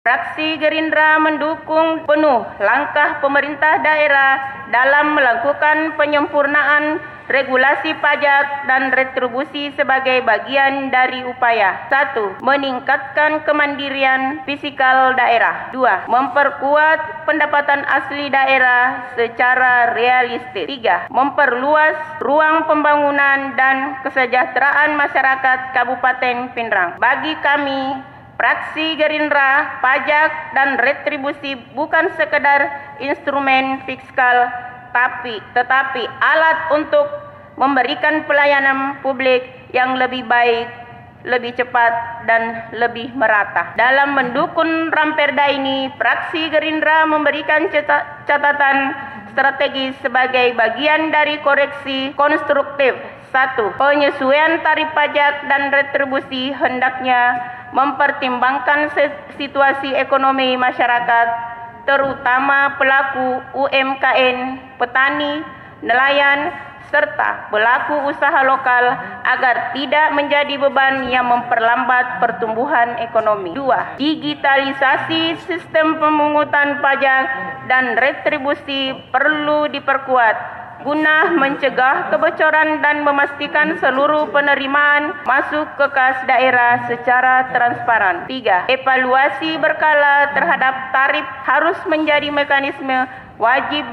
Fraksi Gerindra mendukung penuh langkah pemerintah daerah dalam melakukan penyempurnaan regulasi pajak dan retribusi sebagai bagian dari upaya 1. Meningkatkan kemandirian fiskal daerah. 2. Memperkuat pendapatan asli daerah secara realistis. 3. Memperluas ruang pembangunan dan kesejahteraan masyarakat Kabupaten Pindrang. Bagi kami, Fraksi Gerindra, pajak dan retribusi bukan sekedar instrumen fiskal, tetapi alat untuk memberikan pelayanan publik yang lebih baik, lebih cepat, dan lebih merata. Dalam mendukung Ramperda ini, Fraksi Gerindra memberikan catatan strategis sebagai bagian dari koreksi konstruktif. 1. Penyesuaian tarif pajak dan retribusi hendaknya mempertimbangkan situasi ekonomi masyarakat, terutama pelaku UMKM, petani, nelayan, serta pelaku usaha lokal agar tidak menjadi beban yang memperlambat pertumbuhan ekonomi. 2. Digitalisasi sistem pemungutan pajak dan retribusi perlu diperkuat guna mencegah kebocoran dan memastikan seluruh penerimaan masuk ke kas daerah secara transparan. 3. Evaluasi berkala terhadap tarif harus menjadi mekanisme wajib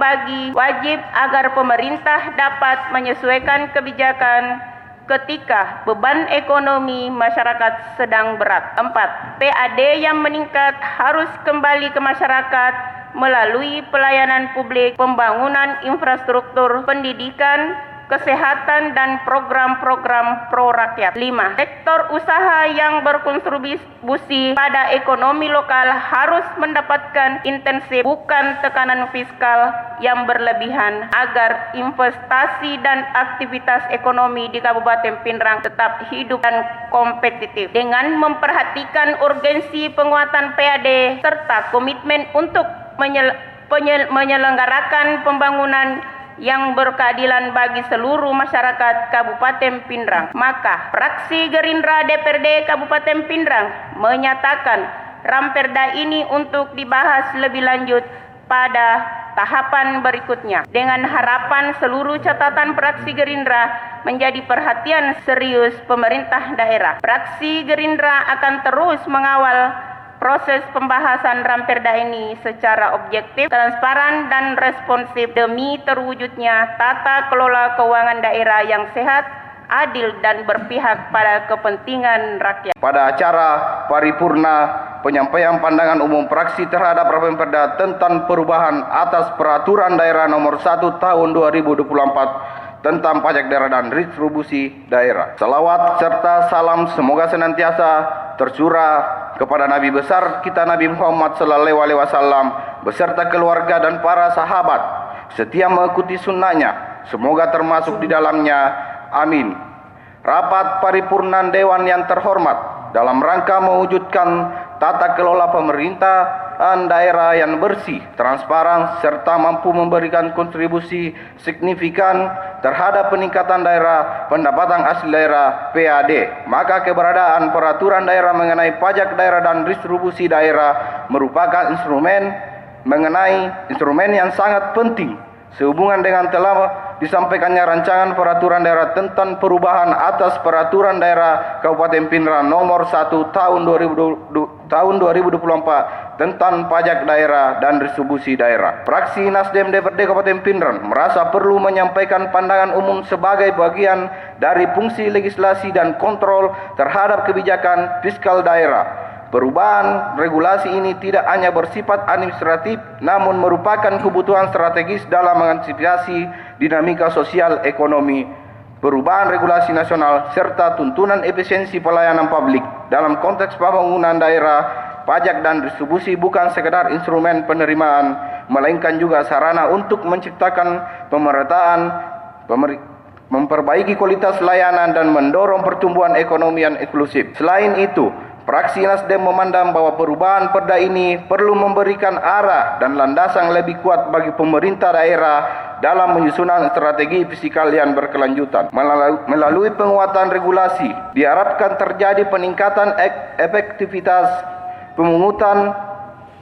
agar pemerintah dapat menyesuaikan kebijakan ketika beban ekonomi masyarakat sedang berat. 4. PAD yang meningkat harus kembali ke masyarakat melalui pelayanan publik, pembangunan infrastruktur, pendidikan, kesehatan, dan program-program pro rakyat. 5. Sektor usaha yang berkontribusi pada ekonomi lokal harus mendapatkan intensif, bukan tekanan fiskal yang berlebihan, agar investasi dan aktivitas ekonomi di Kabupaten Pindrang tetap hidup dan kompetitif. Dengan memperhatikan urgensi penguatan PAD serta komitmen untuk menyelenggarakan pembangunan yang berkeadilan bagi seluruh masyarakat Kabupaten Pindrang, maka Fraksi Gerindra DPRD Kabupaten Pindrang menyatakan Ramperda ini untuk dibahas lebih lanjut pada tahapan berikutnya, dengan harapan seluruh catatan Fraksi Gerindra menjadi perhatian serius pemerintah daerah. Fraksi Gerindra akan terus mengawal proses pembahasan Ramperda ini secara objektif, transparan, dan responsif demi terwujudnya tata kelola keuangan daerah yang sehat, adil, dan berpihak pada kepentingan rakyat. Pada acara paripurna penyampaian pandangan umum fraksi terhadap Ramperda tentang perubahan atas Peraturan Daerah Nomor 1 Tahun 2024 tentang pajak daerah dan retribusi daerah. Salawat serta salam semoga senantiasa tercurah kepada Nabi besar kita Nabi Muhammad sallallahu alaihi wasallam beserta keluarga dan para sahabat setia mengikuti sunnahnya, semoga termasuk di dalamnya. Amin. Rapat paripurna Dewan yang terhormat, dalam rangka mewujudkan tata kelola pemerintahan daerah yang bersih, transparan, serta mampu memberikan kontribusi signifikan terhadap peningkatan pendapatan asli daerah (PAD), maka keberadaan peraturan daerah mengenai pajak daerah dan distribusi daerah merupakan instrumen yang sangat penting sehubungan dengan telah disampaikannya rancangan peraturan daerah tentang perubahan atas Peraturan Daerah Kabupaten Pindrang Nomor 1 Tahun 2024 tentang pajak daerah dan distribusi daerah. Fraksi Nasdem DPRD Kabupaten Pindrang merasa perlu menyampaikan pandangan umum sebagai bagian dari fungsi legislasi dan kontrol terhadap kebijakan fiskal daerah. Perubahan regulasi ini tidak hanya bersifat administratif, namun merupakan kebutuhan strategis dalam mengantisipasi dinamika sosial ekonomi, perubahan regulasi nasional, serta tuntunan efisiensi pelayanan publik. Dalam konteks pembangunan daerah, pajak dan distribusi bukan sekedar instrumen penerimaan, melainkan juga sarana untuk menciptakan pemerataan, memperbaiki kualitas layanan, dan mendorong pertumbuhan ekonomi yang inklusif. Selain itu, fraksi Nasdem memandang bahwa perubahan perda ini perlu memberikan arah dan landasan lebih kuat bagi pemerintah daerah dalam menyusun strategi fiskal yang berkelanjutan. Melalui penguatan regulasi, diharapkan terjadi peningkatan efektivitas pemungutan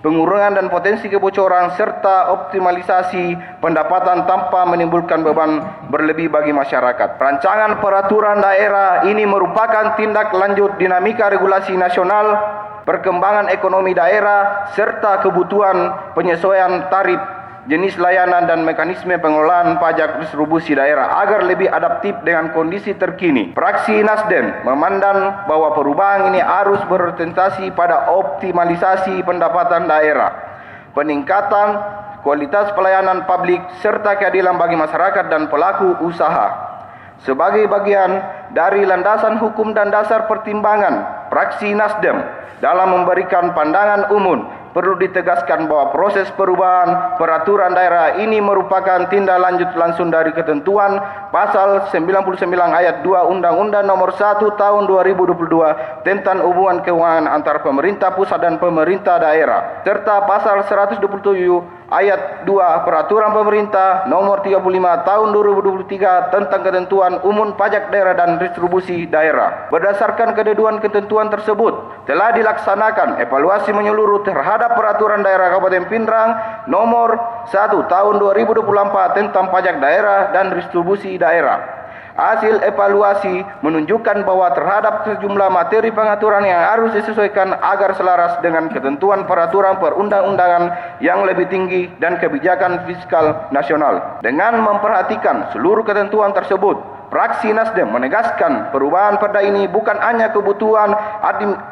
pengurangan dan potensi kebocoran, serta optimalisasi pendapatan tanpa menimbulkan beban berlebih bagi masyarakat. Rancangan peraturan daerah ini merupakan tindak lanjut dinamika regulasi nasional, perkembangan ekonomi daerah, serta kebutuhan penyesuaian tarif, jenis layanan dan mekanisme pengelolaan pajak distribusi daerah agar lebih adaptif dengan kondisi terkini. Fraksi Nasdem memandang bahwa perubahan ini harus berorientasi pada optimalisasi pendapatan daerah, peningkatan kualitas pelayanan publik, serta keadilan bagi masyarakat dan pelaku usaha. Sebagai bagian dari landasan hukum dan dasar pertimbangan fraksi Nasdem dalam memberikan pandangan umum, perlu ditegaskan bahwa proses perubahan peraturan daerah ini merupakan tindak lanjut langsung dari ketentuan pasal 99 ayat 2 Undang-Undang Nomor 1 Tahun 2022 tentang hubungan keuangan antar pemerintah pusat dan pemerintah daerah, serta pasal 127 ayat 2 Peraturan Pemerintah Nomor 35 Tahun 2023 tentang ketentuan umum pajak daerah dan distribusi daerah. Berdasarkan ketentuan tersebut, telah dilaksanakan evaluasi menyeluruh terhadap peraturan daerah Kabupaten Pindrang Nomor 1 Tahun 2024 tentang pajak daerah dan distribusi daerah. Hasil evaluasi menunjukkan bahwa terhadap sejumlah materi pengaturan yang harus disesuaikan agar selaras dengan ketentuan peraturan perundang-undangan yang lebih tinggi dan kebijakan fiskal nasional. Dengan memperhatikan seluruh ketentuan tersebut, fraksi Nasdem menegaskan perubahan perda ini bukan hanya kebutuhan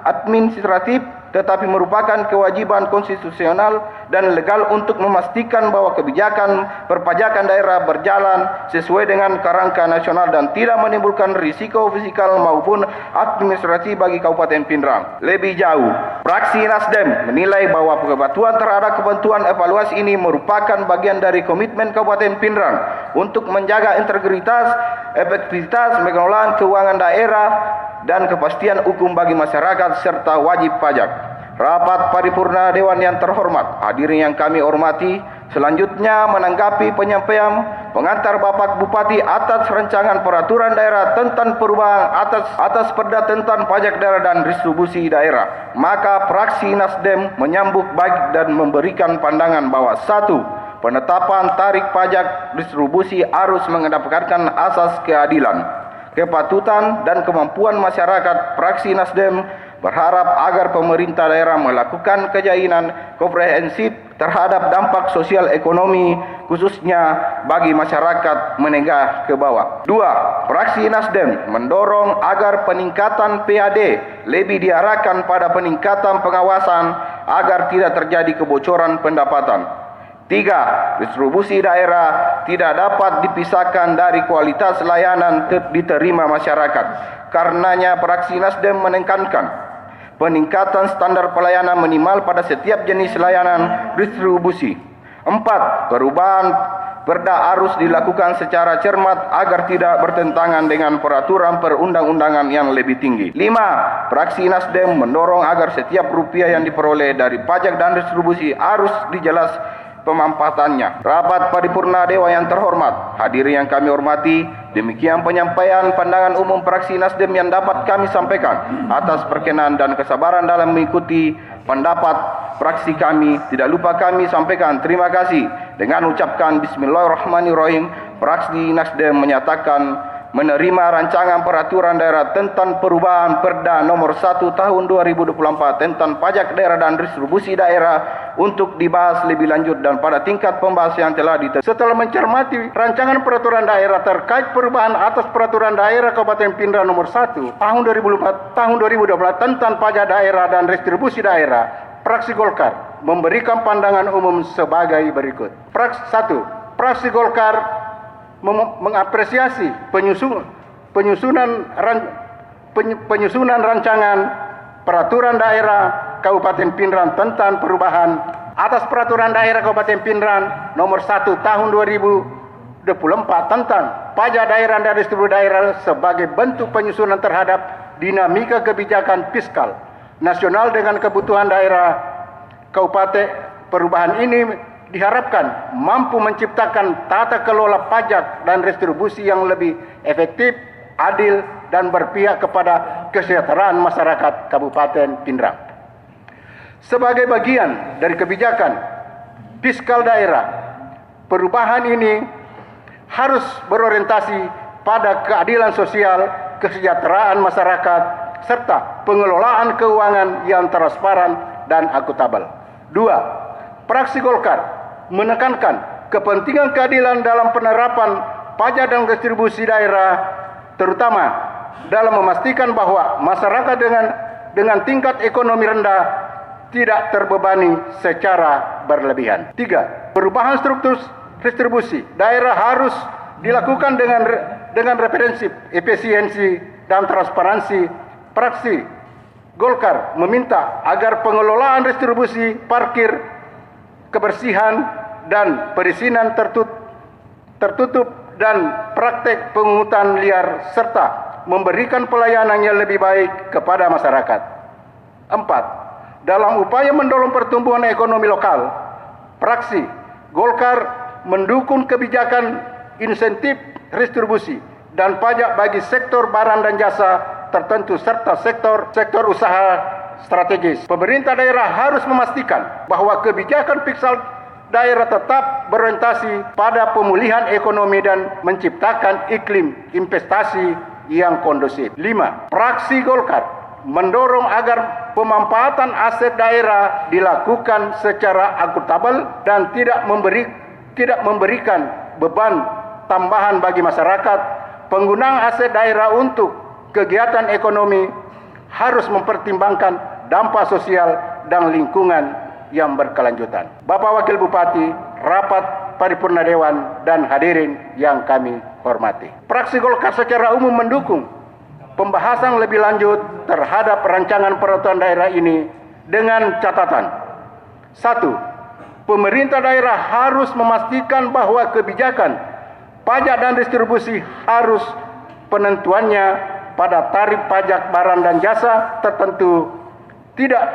administratif, tetapi merupakan kewajiban konstitusional dan legal untuk memastikan bahwa kebijakan perpajakan daerah berjalan sesuai dengan kerangka nasional dan tidak menimbulkan risiko fiskal maupun administrasi bagi Kabupaten Pindrang. Lebih jauh, fraksi Nasdem menilai bahwa kepatuhan terhadap ketentuan evaluasi ini merupakan bagian dari komitmen Kabupaten Pindrang untuk menjaga integritas, efektivitas pengelolaan keuangan daerah, dan kepastian hukum bagi masyarakat serta wajib pajak. Rapat paripurna Dewan yang terhormat, hadirin yang kami hormati, selanjutnya menanggapi penyampaian pengantar Bapak Bupati atas rancangan peraturan daerah tentang perubahan atas perda tentang pajak daerah dan distribusi daerah. Maka fraksi Nasdem menyambut baik dan memberikan pandangan bahwa 1. Penetapan tarik pajak distribusi harus mengedepankan asas keadilan, kepatutan, dan kemampuan masyarakat. Fraksi Nasdem berharap agar pemerintah daerah melakukan kajian komprehensif terhadap dampak sosial ekonomi khususnya bagi masyarakat menengah ke bawah. 2. Fraksi Nasdem mendorong agar peningkatan PAD lebih diarahkan pada peningkatan pengawasan agar tidak terjadi kebocoran pendapatan. 3. Distribusi daerah tidak dapat dipisahkan dari kualitas layanan diterima masyarakat. Karenanya fraksi Nasdem menekankan peningkatan standar pelayanan minimal pada setiap jenis layanan distribusi. 4. Perubahan perda harus dilakukan secara cermat agar tidak bertentangan dengan peraturan perundang-undangan yang lebih tinggi. 5. Fraksi Nasdem mendorong agar setiap rupiah yang diperoleh dari pajak dan distribusi harus dijelas pemanfaatannya. Rapat paripurna Dewan yang terhormat, hadirin yang kami hormati, demikian penyampaian pandangan umum fraksi Nasdem yang dapat kami sampaikan. Atas perkenan dan kesabaran dalam mengikuti pendapat fraksi kami, tidak lupa kami sampaikan terima kasih dengan ucapkan Bismillahirrahmanirrahim. Fraksi Nasdem menyatakan menerima rancangan peraturan daerah tentang perubahan Perda Nomor 1 Tahun 2024 tentang pajak daerah dan distribusi daerah untuk dibahas lebih lanjut dan pada tingkat pembahasan yang telah ditentukan. Setelah mencermati rancangan peraturan daerah terkait perubahan atas peraturan daerah Kabupaten Pindrang Nomor 1 Tahun 2024 Tahun 2012 tentang pajak daerah dan distribusi daerah, fraksi Golkar memberikan pandangan umum sebagai berikut. 1. Fraksi Golkar mengapresiasi penyusunan rancangan peraturan daerah Kabupaten Pindrang tentang perubahan atas peraturan daerah Kabupaten Pindrang Nomor 1 Tahun 2024 tentang pajak daerah dan distribusi daerah sebagai bentuk penyusunan terhadap dinamika kebijakan fiskal nasional dengan kebutuhan daerah kabupaten. Perubahan ini diharapkan mampu menciptakan tata kelola pajak dan distribusi yang lebih efektif, adil, dan berpihak kepada kesejahteraan masyarakat Kabupaten Pindrang. Sebagai bagian dari kebijakan fiskal daerah, perubahan ini harus berorientasi pada keadilan sosial, kesejahteraan masyarakat, serta pengelolaan keuangan yang transparan dan akuntabel. 2. Fraksi Golkar menekankan kepentingan keadilan dalam penerapan pajak dan distribusi daerah, terutama dalam memastikan bahwa masyarakat dengan tingkat ekonomi rendah tidak terbebani secara berlebihan. 3. Perubahan struktur distribusi daerah harus dilakukan dengan referensi efisiensi dan transparansi. Fraksi Golkar meminta agar pengelolaan distribusi parkir, kebersihan, dan perizinan tertutup dan praktek pungutan liar serta memberikan pelayanan yang lebih baik kepada masyarakat. 4. Dalam upaya mendorong pertumbuhan ekonomi lokal, fraksi Golkar mendukung kebijakan insentif distribusi dan pajak bagi sektor barang dan jasa tertentu serta sektor usaha strategis. Pemerintah daerah harus memastikan bahwa kebijakan fiskal daerah tetap berorientasi pada pemulihan ekonomi dan menciptakan iklim investasi yang kondusif. 5. Fraksi Golkar mendorong agar pemanfaatan aset daerah dilakukan secara akuntabel dan tidak memberikan beban tambahan bagi masyarakat. Penggunaan aset daerah untuk kegiatan ekonomi harus mempertimbangkan dampak sosial dan lingkungan yang berkelanjutan. Bapak Wakil Bupati, rapat paripurna Dewan, dan hadirin yang kami hormati. Fraksi Golkar secara umum mendukung pembahasan lebih lanjut terhadap rancangan peraturan daerah ini dengan catatan. 1. Pemerintah daerah harus memastikan bahwa kebijakan pajak dan distribusi harus penentuannya pada tarif pajak barang dan jasa tertentu tidak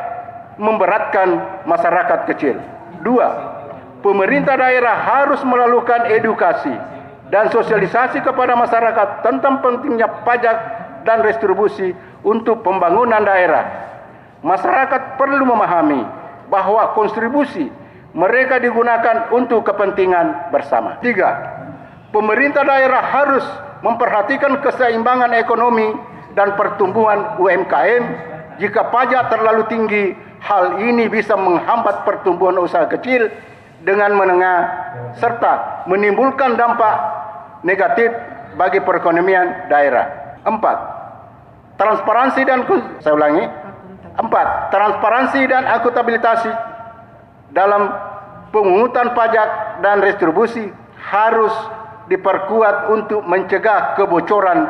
memberatkan masyarakat kecil. 2. Pemerintah daerah harus melakukan edukasi dan sosialisasi kepada masyarakat tentang pentingnya pajak dan distribusi untuk pembangunan daerah. Masyarakat perlu memahami bahwa kontribusi mereka digunakan untuk kepentingan bersama. 3. Pemerintah daerah harus memperhatikan keseimbangan ekonomi dan pertumbuhan UMKM. Jika pajak terlalu tinggi, hal ini bisa menghambat pertumbuhan usaha kecil dengan menengah serta menimbulkan dampak negatif bagi perekonomian daerah. 4. Transparansi dan akuntabilitas dalam pemungutan pajak dan distribusi harus diperkuat untuk mencegah kebocoran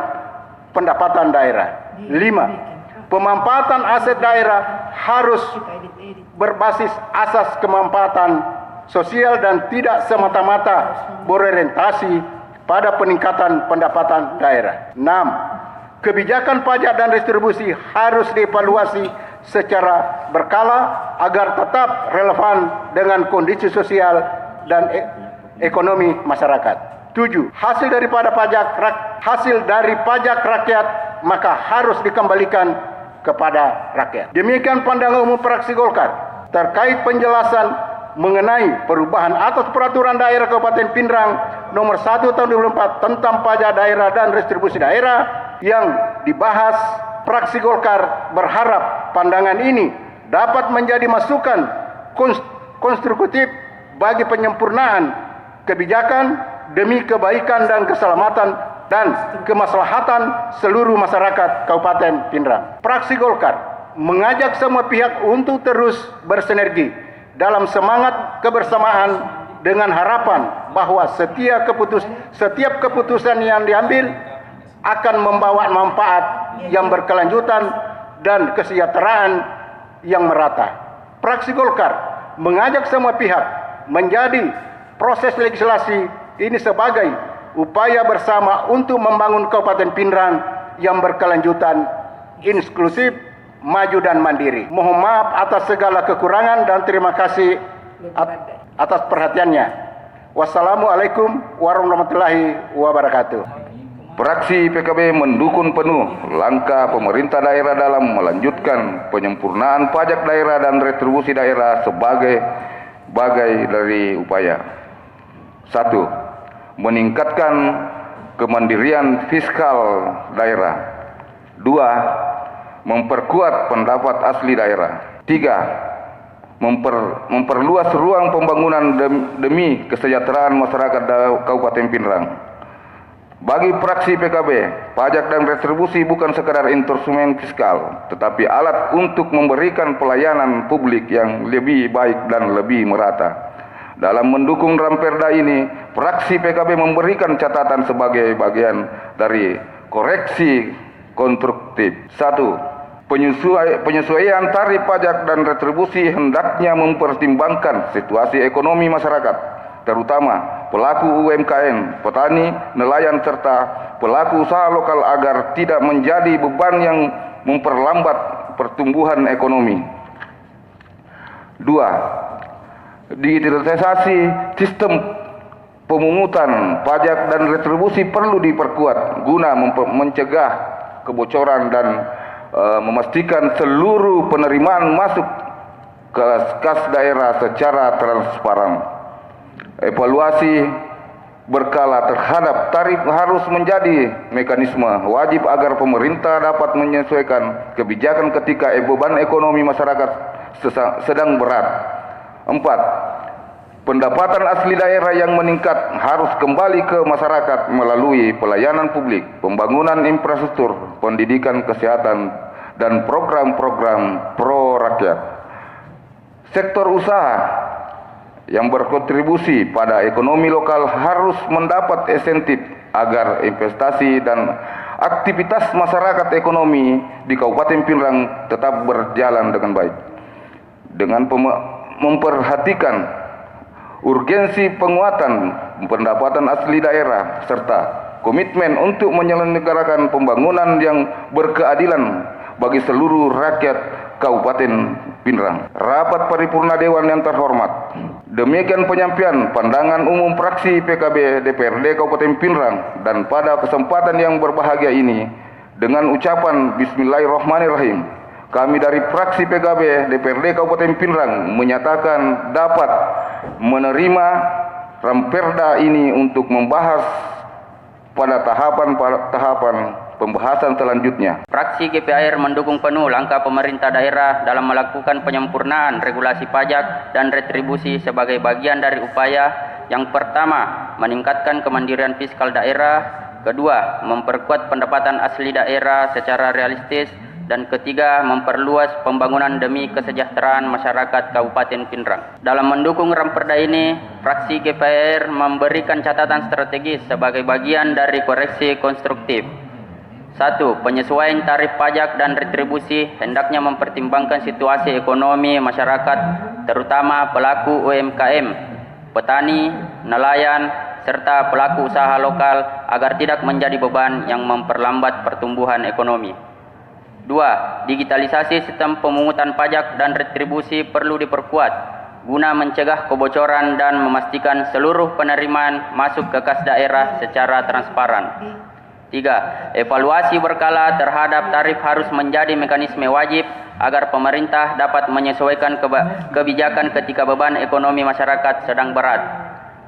pendapatan daerah. 5. Pemanfaatan aset daerah harus berbasis asas kemanfaatan sosial dan tidak semata-mata berorientasi pada peningkatan pendapatan daerah. 6. Kebijakan pajak dan distribusi harus dievaluasi secara berkala agar tetap relevan dengan kondisi sosial dan ekonomi masyarakat. 7. Hasil dari pajak rakyat maka harus dikembalikan kepada rakyat. Demikian pandangan umum fraksi Golkar terkait penjelasan mengenai perubahan atas peraturan daerah Kabupaten Pindrang nomor 1 tahun 2004 tentang pajak daerah dan distribusi daerah yang dibahas. Fraksi Golkar berharap pandangan ini dapat menjadi masukan konstruktif bagi penyempurnaan kebijakan demi kebaikan dan keselamatan dan kemaslahatan seluruh masyarakat Kabupaten Pindrang. Fraksi Golkar mengajak semua pihak untuk terus bersinergi dalam semangat kebersamaan dengan harapan bahwa setiap keputusan yang diambil akan membawa manfaat yang berkelanjutan dan kesejahteraan yang merata. Fraksi Golkar mengajak semua pihak menjadi proses legislasi ini sebagai upaya bersama untuk membangun Kabupaten Pindrang yang berkelanjutan, inklusif, maju dan mandiri. Mohon maaf atas segala kekurangan dan terima kasih atas perhatiannya. Wassalamualaikum warahmatullahi wabarakatuh. Fraksi PKB mendukung penuh langkah pemerintah daerah dalam melanjutkan penyempurnaan pajak daerah dan retribusi daerah sebagai dari upaya 1. Meningkatkan kemandirian fiskal daerah. 2. Memperkuat pendapat asli daerah. 3. Memperluas ruang pembangunan demi kesejahteraan masyarakat Kabupaten Pinrang. Bagi fraksi PKB, pajak dan retribusi bukan sekadar instrumen fiskal, tetapi alat untuk memberikan pelayanan publik yang lebih baik dan lebih merata. Dalam mendukung Ramperda ini, fraksi PKB memberikan catatan sebagai bagian dari koreksi konstruktif. 1. Penyesuaian tarif pajak dan retribusi hendaknya mempertimbangkan situasi ekonomi masyarakat, terutama pelaku UMKM, petani, nelayan, serta pelaku usaha lokal agar tidak menjadi beban yang memperlambat pertumbuhan ekonomi. 2. Digitalisasi sistem pemungutan pajak dan retribusi perlu diperkuat guna mencegah kebocoran dan memastikan seluruh penerimaan masuk ke kas daerah secara transparan. Evaluasi berkala terhadap tarif harus menjadi mekanisme wajib agar pemerintah dapat menyesuaikan kebijakan ketika beban ekonomi masyarakat sedang berat. 4. Pendapatan asli daerah yang meningkat harus kembali ke masyarakat melalui pelayanan publik, pembangunan infrastruktur, pendidikan, kesehatan, dan program-program pro rakyat. Sektor usaha yang berkontribusi pada ekonomi lokal harus mendapat insentif agar investasi dan aktivitas masyarakat ekonomi di Kabupaten Pinrang tetap berjalan dengan baik. Dengan memperhatikan urgensi penguatan pendapatan asli daerah serta komitmen untuk menyelenggarakan pembangunan yang berkeadilan bagi seluruh rakyat Kabupaten Pinrang. Rapat Paripurna Dewan yang terhormat, demikian penyampaian pandangan umum fraksi PKB DPRD Kabupaten Pinrang, dan pada kesempatan yang berbahagia ini dengan ucapan Bismillahirrahmanirrahim, kami dari fraksi PKB DPRD Kabupaten Pinrang menyatakan dapat menerima Ramperda ini untuk membahas pada tahapan pembahasan selanjutnya. Fraksi GPAR mendukung penuh langkah pemerintah daerah dalam melakukan penyempurnaan regulasi pajak dan retribusi sebagai bagian dari upaya yang pertama, meningkatkan kemandirian fiskal daerah, kedua, memperkuat pendapatan asli daerah secara realistis, dan ketiga, memperluas pembangunan demi kesejahteraan masyarakat Kabupaten Pinrang. Dalam mendukung Ramperda ini, fraksi GPAR memberikan catatan strategis sebagai bagian dari koreksi konstruktif. 1. Penyesuaian tarif pajak dan retribusi hendaknya mempertimbangkan situasi ekonomi masyarakat, terutama pelaku UMKM, petani, nelayan, serta pelaku usaha lokal agar tidak menjadi beban yang memperlambat pertumbuhan ekonomi. 2. Digitalisasi sistem pemungutan pajak dan retribusi perlu diperkuat guna mencegah kebocoran dan memastikan seluruh penerimaan masuk ke kas daerah secara transparan. 3. Evaluasi berkala terhadap tarif harus menjadi mekanisme wajib agar pemerintah dapat menyesuaikan kebijakan ketika beban ekonomi masyarakat sedang berat.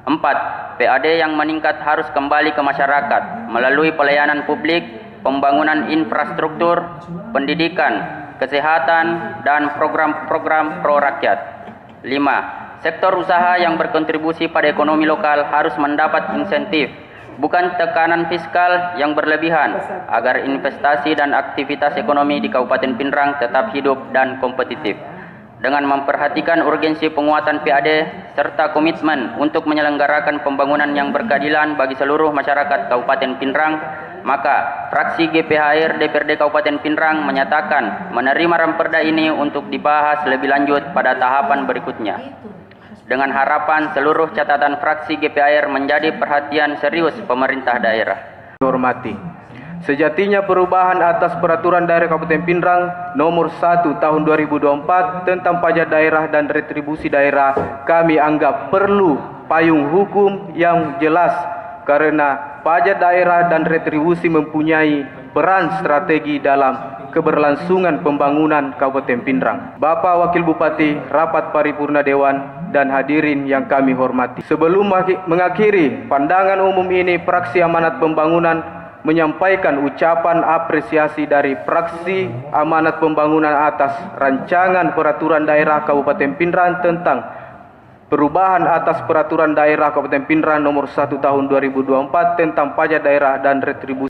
4. PAD yang meningkat harus kembali ke masyarakat melalui pelayanan publik, pembangunan infrastruktur, pendidikan, kesehatan, dan program-program pro rakyat. 5. Sektor usaha yang berkontribusi pada ekonomi lokal harus mendapat insentif, bukan tekanan fiskal yang berlebihan, agar investasi dan aktivitas ekonomi di Kabupaten Pinrang tetap hidup dan kompetitif. Dengan memperhatikan urgensi penguatan PAD serta komitmen untuk menyelenggarakan pembangunan yang berkeadilan bagi seluruh masyarakat Kabupaten Pinrang, maka fraksi GPHR DPRD Kabupaten Pinrang menyatakan menerima Ramperda ini untuk dibahas lebih lanjut pada tahapan berikutnya. Dengan harapan seluruh catatan fraksi GPAR menjadi perhatian serius pemerintah daerah. Hormati, sejatinya perubahan atas Peraturan Daerah Kabupaten Pinrang Nomor 1 Tahun 2024 tentang pajak daerah dan retribusi daerah kami anggap perlu payung hukum yang jelas, karena pajak daerah dan retribusi mempunyai peran strategi dalam keberlangsungan pembangunan Kabupaten Pindrang. Bapak Wakil Bupati, rapat paripurna Dewan, dan hadirin yang kami hormati. Sebelum mengakhiri pandangan umum ini, Fraksi Amanat Pembangunan menyampaikan ucapan apresiasi dari Fraksi Amanat Pembangunan atas rancangan peraturan daerah Kabupaten Pindrang tentang perubahan atas peraturan daerah Kabupaten Pindrang nomor 1 tahun 2024 tentang pajak daerah dan retribusi.